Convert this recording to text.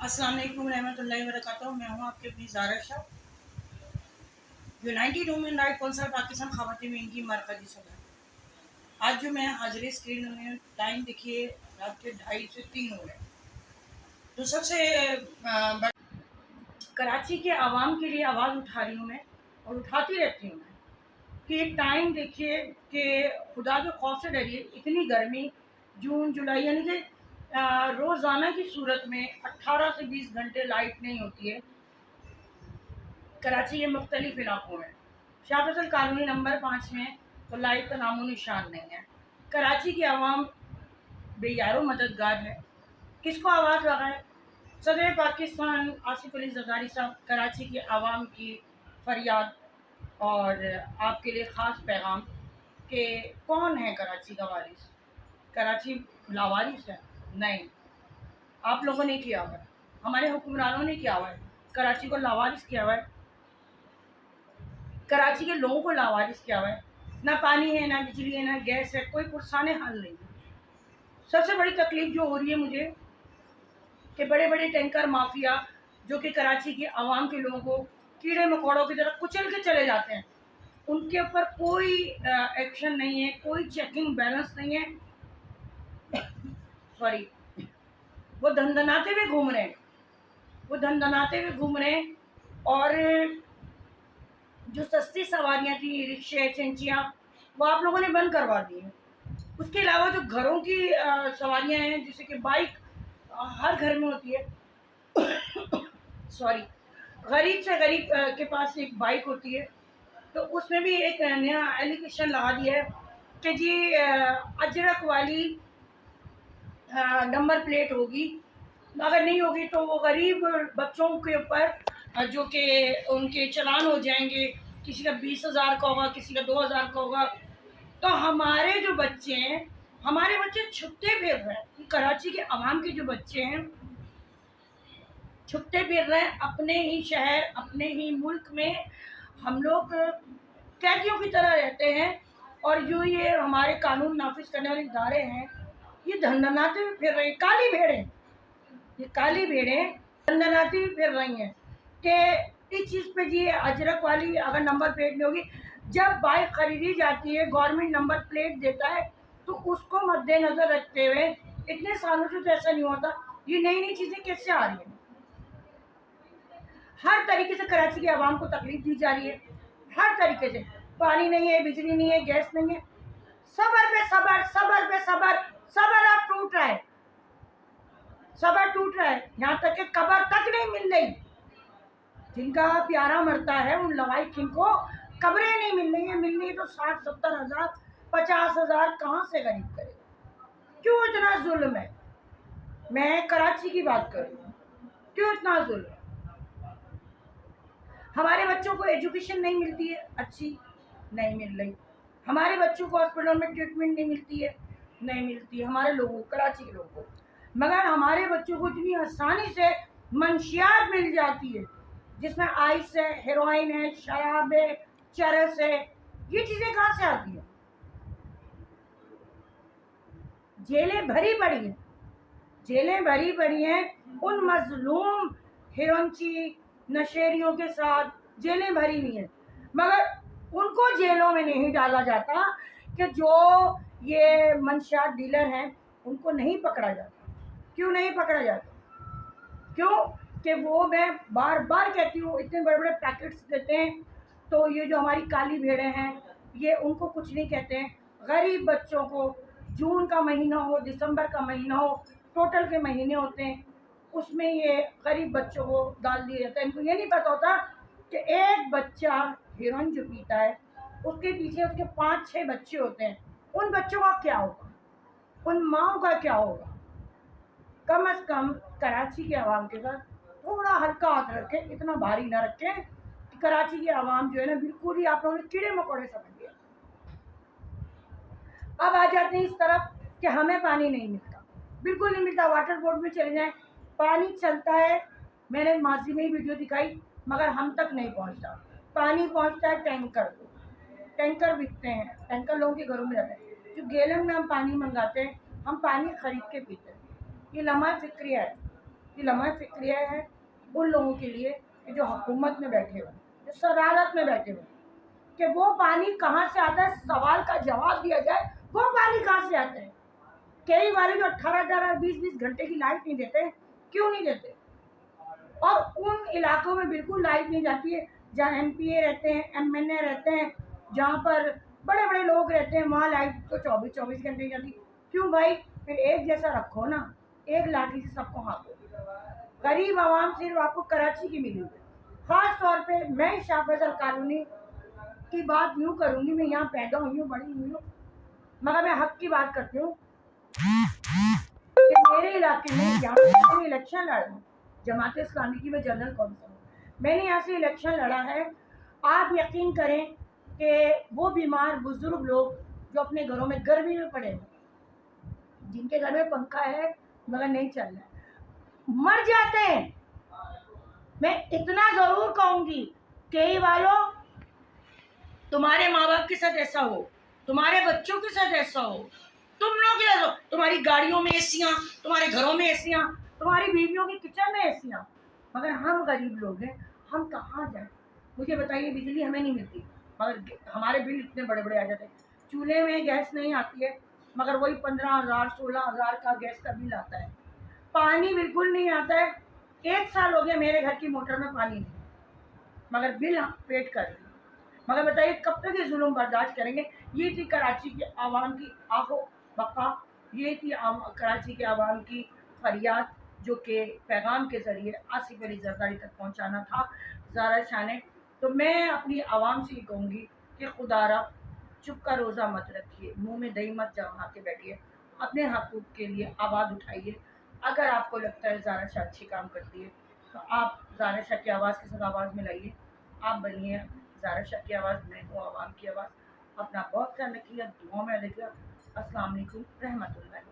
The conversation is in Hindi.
अस्सलाम वालेकुम रहमतुल्लाहि व बरकातुहू। मैं हूँ आपके अपनी Zara Shah, United Women Right Council Pakistan ख़वातीन में इनकी मरकज़ी सदर। आज जो मैं हाजिर स्क्रीन में टाइम देखिए रात के 2:30 से 3 हो रहे हैं। तो सबसे कराची के आवाम के लिए आवाज़ उठा रही हूँ मैं और उठाती रहती हूँ मैं कि टाइम देखिए कि खुदा के खौफ से डरिए। इतनी गर्मी जून जुलाई यानी कि रोज़ाना की सूरत में 18 से 20 घंटे लाइट नहीं होती है कराची के मुख्तलिफ इलाकों में। शाह फैसल कॉलोनी नंबर 5 में तो लाइट का नामो निशान नहीं है। कराची की आवाम बेयारो मददगार है। किसको आवाज़ लगाए? सदर पाकिस्तान आसिफ अली जरदारी साहब कराची की आवाम की फरियाद और आपके लिए ख़ास पैगाम कि कौन है कराची का वारिस? कराची लावारिस है? नहीं, आप लोगों ने किया हुआ है, हमारे हुक्मरानों ने किया हुआ है, कराची को लावारिस किया हुआ है, कराची के लोगों को लावारिस किया हुआ है। ना पानी है, ना बिजली है, ना गैस है, कोई पुरसाने हल नहीं है। सबसे बड़ी तकलीफ जो हो रही है मुझे कि बड़े बड़े टैंकर माफिया जो कि कराची की आवाम के लोगों को कीड़े मकोड़ों की तरह कुचल के चले जाते हैं, उनके ऊपर कोई एक्शन नहीं है, कोई चेकिंग बैलेंस नहीं है। सॉरी, वो धंधनाते हुए घूम रहे हैं, वो धंधनाते हुए घूम रहे हैं। और जो सस्ती सवारियां थी, रिक्शे चंचियाँ, वो आप लोगों ने बंद करवा दी हैं। उसके अलावा जो घरों की सवारियां हैं, जैसे कि बाइक हर घर में होती है सॉरी, गरीब से गरीब के पास एक बाइक होती है, तो उसमें भी एक नया एलिगेशन लगा दिया है कि जी अजरक वाली नंबर प्लेट होगी, अगर नहीं होगी तो वो गरीब बच्चों के ऊपर जो कि उनके चलान हो जाएंगे। किसी का 20,000 का होगा, किसी का 2,000 का होगा। तो हमारे जो बच्चे हैं, हमारे बच्चे छुपते फिर रहे हैं। कराची के अवाम के जो बच्चे हैं छुपते फिर रहे हैं अपने ही शहर, अपने ही मुल्क में। हम लोग कैदियों की तरह रहते हैं और जो ये हमारे कानून नाफिज करने वाले इदारे हैं, ये धंधनाते हुए फिर रहे हैं। काली भेड़ें, ये काली भेड़ें धंधनाती फिर रही हैं कि इस चीज़ पे जी अजरक वाली अगर नंबर प्लेट नहीं होगी। जब बाइक खरीदी जाती है, गवर्नमेंट नंबर प्लेट देता है, तो उसको मद्देनज़र रखते हुए इतने सालों से तो ऐसा नहीं होता। ये नई नई चीज़ें कैसे आ रही हैं? हर तरीके से कराची के आवाम को तकलीफ दी जा रही है, हर तरीके से। पानी नहीं है, बिजली नहीं है, गैस नहीं है। सबर पे सबर, सबर पे सबर, सबर अब टूट रहा है, सबर टूट रहा है। यहाँ तक कि कबर तक नहीं मिल रही। जिनका प्यारा मरता है उन लवाइकिन को कब्रें नहीं मिल रही है। मिल रही तो 60-70 हज़ार 50,000 कहाँ से गरीब करे? क्यों इतना जुल्म है? मैं कराची की बात कर रही हूँ, क्यों इतना जुल्म है? हमारे बच्चों को एजुकेशन नहीं मिलती है, अच्छी नहीं मिल रही। हमारे बच्चों को हॉस्पिटल में ट्रीटमेंट नहीं मिलती है, नहीं मिलती है हमारे लोगों, कराची के लोगों को। मगर हमारे बच्चों को इतनी आसानी से मंशियात मिल जाती है, जिसमें आइस है, हेरोइन है, शराब है, चरस है। ये चीज़ें कहाँ से आती हैं? जेलें भरी पड़ी हैं, जेलें भरी पड़ी हैं उन मजलूम हिरोइनची नशेरियों के साथ, जेलें भरी हुई हैं। मगर उनको जेलों में नहीं डाला जाता कि जो ये मंशियात डीलर हैं उनको नहीं पकड़ा जाता। क्यों नहीं पकड़ा जाता? क्यों कि वो, मैं बार बार कहती हूँ, इतने बड़े बड़े पैकेट्स देते हैं। तो ये जो हमारी काली भेड़ें हैं, ये उनको कुछ नहीं कहते हैं। गरीब बच्चों को जून का महीना हो, दिसंबर का महीना हो, टोटल के महीने होते हैं, उसमें ये गरीब बच्चों को डाल दिया जाता है। इनको ये नहीं पता होता कि एक बच्चा हीरोइन जो पीता है, उसके पीछे उसके 5-6 बच्चे होते हैं। उन बच्चों का क्या होगा? उन माओ का क्या होगा? कम अज़ कम कराची के आवाम के साथ थोड़ा हल्का हाथ रखें, इतना भारी ना रखें कि कराची की आवाम जो है ना, बिल्कुल ही आप लोगों ने कीड़े मकोड़े समझ लिया। अब आ जाते हैं इस तरफ कि हमें पानी नहीं मिलता, बिल्कुल नहीं मिलता। वाटर बोर्ड में चले जाएं, पानी चलता है, मैंने माजी में ही वीडियो दिखाई, मगर हम तक नहीं पहुंचता। पानी पहुंचता है टैंकर को, टैंकर बिकते हैं, टैंकर लोगों के घरों में जाते हैं। जो गैलन में हम पानी मंगाते हैं, हम पानी खरीद के पीते हैं। ये लम्हा फिक्रिया है। कि लम्हा फ़िक्रिया है उन लोगों के लिए कि जो हुकूमत में बैठे हुए, जो सदारत में बैठे हुए, कि वो पानी कहाँ से आता है, सवाल का जवाब दिया जाए, वो पानी कहाँ से आता है। कई वाले जो 18-18, 20-20 घंटे की लाइट नहीं देते, क्यों नहीं देते? और उन इलाकों में बिल्कुल लाइट नहीं जाती है जहाँ एमपीए रहते हैं, एमएनए रहते हैं, जहाँ पर बड़े बड़े लोग रहते हैं, वहाँ लाइट तो 24-24 घंटे जाती। क्यों भाई? फिर एक जैसा रखो ना, एक लाठी से सबको हाँको। गरीब आवाम सिर्फ आपको कराची की मिली है। ख़ास तौर पे मैं शाह फैसल कॉलोनी की बात यूँ करूँगी, मैं यहाँ पैदा हुई हूँ, बड़ी हुई हूँ, मगर मैं हक की बात करती हूँ कि मेरे इलाके में यहाँ पे मैंने इलेक्शन लड़ा है, जमात इस्लामी की मैं जनरल कौंसिल हूँ, मैंने यहाँ से इलेक्शन लड़ा है। आप यकीन करें कि वो बीमार बुजुर्ग लोग जो अपने घरों में गर्मी में पड़े हैं, जिनके घर में पंखा है मगर नहीं चल रहा है, मर जाते हैं। मैं इतना ज़रूर कहूँगी कई वालों, तुम्हारे माँ बाप के साथ ऐसा हो, तुम्हारे बच्चों के साथ ऐसा हो, तुम लोग क्या हो, तुम्हारी गाड़ियों में एसियाँ, तुम्हारे घरों में एसियाँ, तुम्हारी बीवियों की किचन में एसियाँ, मगर हम गरीब लोग हैं, हम कहाँ जाएं? मुझे बताइए, बिजली हमें नहीं मिलती मगर हमारे बिल इतने बड़े बड़े आ जाते हैं। चूल्हे में गैस नहीं आती है मगर वही 15,000 16,000 का गैस का बिल आता है। पानी बिल्कुल नहीं आता है, 1 साल हो गया मेरे घर की मोटर में पानी नहीं, मगर बिल हम पेड कर रहे हैं। मगर बताइए कब तक ये जुल्म बर्दाश्त करेंगे? ये थी कराची के आवाम की आहो बका, ये थी कराची के आवाम की फरियाद, जो कि पैगाम के ज़रिए आसिफ अली जरदारी तक पहुंचाना था ज़ारा शाह ने। तो मैं अपनी आवाम से ये कहूँगी कि खुदारा चुप का रोज़ा मत रखिए, मुंह में दही मत जमा के बैठिए, अपने हकूक़ के लिए आवाज़ उठाइए। अगर आपको लगता है ज़ारा शाह अच्छी काम करती है तो आप ज़ारा शाह की आवाज़ के साथ आवाज़ मिलाइए, आप बनिए ज़ारा शाह की आवाज़, मैं हूँ आवाम की आवाज़। अपना बहुत ख्याल रखिए, दुआओं में रखिए। अस्सलाम वालेकुम रहमतुल्लाह।